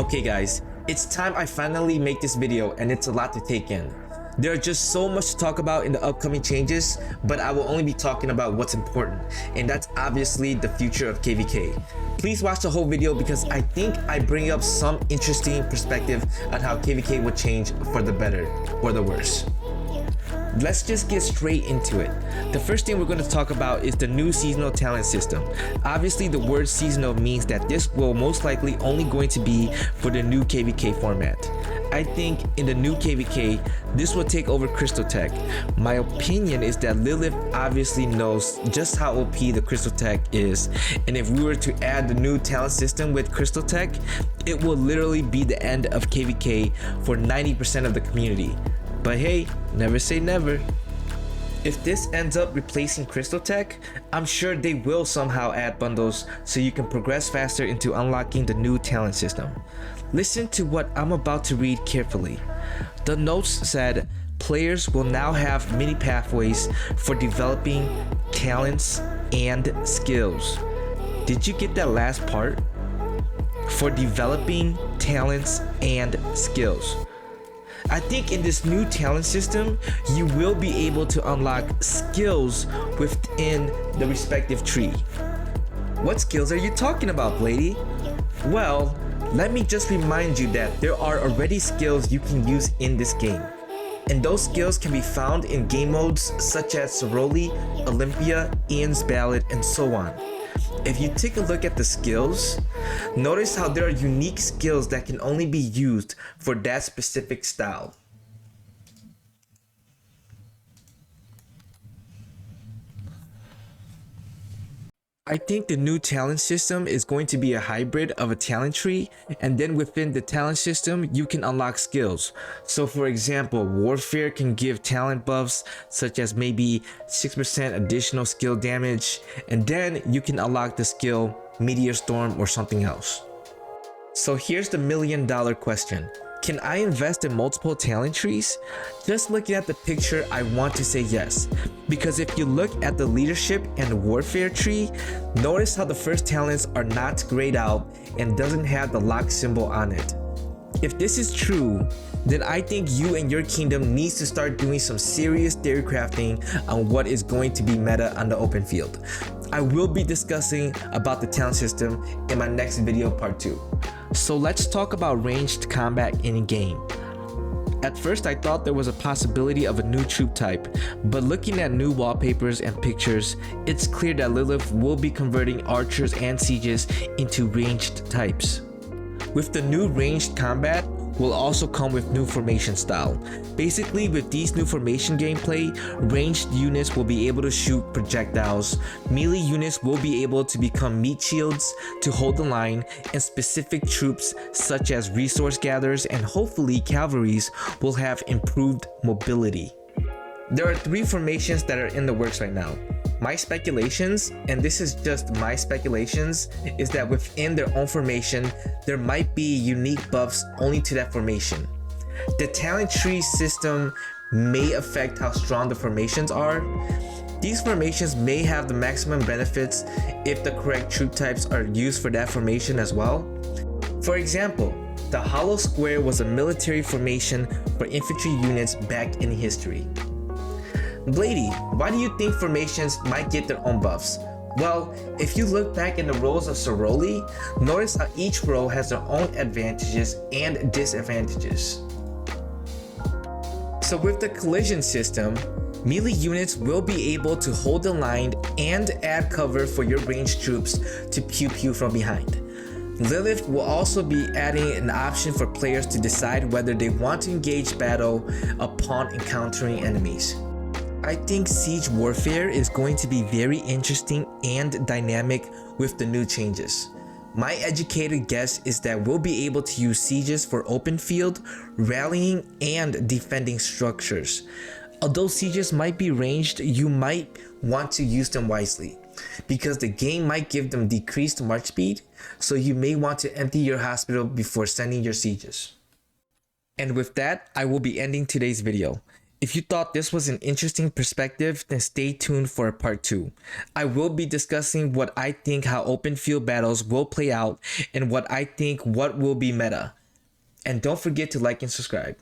Okay guys, it's time I finally make this video and it's a lot to take in. There are just so much to talk about in the upcoming changes, but I will only be talking about what's important, and that's obviously the future of KVK. Please watch the whole video because I think I bring up some interesting perspective on how KVK will change for the better or the worse. Let's just get straight into it. The first thing we're going to talk about is the new seasonal talent system. Obviously, the word seasonal means that this will most likely only going to be for the new KVK format. I think in the new KVK, this will take over Crystal Tech. My opinion is that Lilith obviously knows just how OP the Crystal Tech is, and if we were to add the new talent system with Crystal Tech, it will literally be the end of KVK for 90% of the community. But hey, never say never. If this ends up replacing Crystal Tech, I'm sure they will somehow add bundles so you can progress faster into unlocking the new talent system. Listen to what I'm about to read carefully. The notes said, players will now have mini pathways for developing talents and skills. Did you get that last part? For developing talents and skills. I think in this new talent system, you will be able to unlock skills within the respective tree. What skills are you talking about, lady? Well, let me just remind you that there are already skills you can use in this game. And those skills can be found in game modes such as Soroli, Olympia, Ian's Ballad, and so on. If you take a look at the skills, notice how there are unique skills that can only be used for that specific style. I think the new talent system is going to be a hybrid of a talent tree, and then within the talent system you can unlock skills. So for example, Warfare can give talent buffs such as maybe 6% additional skill damage, and then you can unlock the skill Meteor Storm or something else. So here's the $1 million question. Can I invest in multiple talent trees? Just looking at the picture, I want to say yes. Because if you look at the leadership and warfare tree, notice how the first talents are not grayed out and doesn't have the lock symbol on it. If this is true, then I think you and your kingdom needs to start doing some serious theory crafting on what is going to be meta on the open field. I will be discussing about the talent system in my next video part 2. So let's talk about ranged combat in game. At first I thought there was a possibility of a new troop type, but looking at new wallpapers and pictures, it's clear that Lilith will be converting archers and sieges into ranged types. With the new ranged combat will also come with new formation style. Basically, with these new formation gameplay, ranged units will be able to shoot projectiles, melee units will be able to become meat shields to hold the line, and specific troops such as resource gatherers and hopefully cavalries will have improved mobility. There are 3 formations that are in the works right now. My speculations, and this is just my speculations, is that within their own formation, there might be unique buffs only to that formation. The talent tree system may affect how strong the formations are. These formations may have the maximum benefits if the correct troop types are used for that formation as well. For example, the hollow square was a military formation for infantry units back in history. Blady, why do you think formations might get their own buffs? Well, if you look back in the roles of Soroli, notice how each role has their own advantages and disadvantages. So with the collision system, melee units will be able to hold the line and add cover for your ranged troops to pew pew from behind. Lilith will also be adding an option for players to decide whether they want to engage battle upon encountering enemies. I think Siege Warfare is going to be very interesting and dynamic with the new changes. My educated guess is that we'll be able to use sieges for open field, rallying, and defending structures. Although sieges might be ranged, you might want to use them wisely, because the game might give them decreased march speed, so you may want to empty your hospital before sending your sieges. And with that, I will be ending today's video. If you thought this was an interesting perspective, then stay tuned for a part 2. I will be discussing what I think how open field battles will play out and what I think what will be meta. And don't forget to like and subscribe.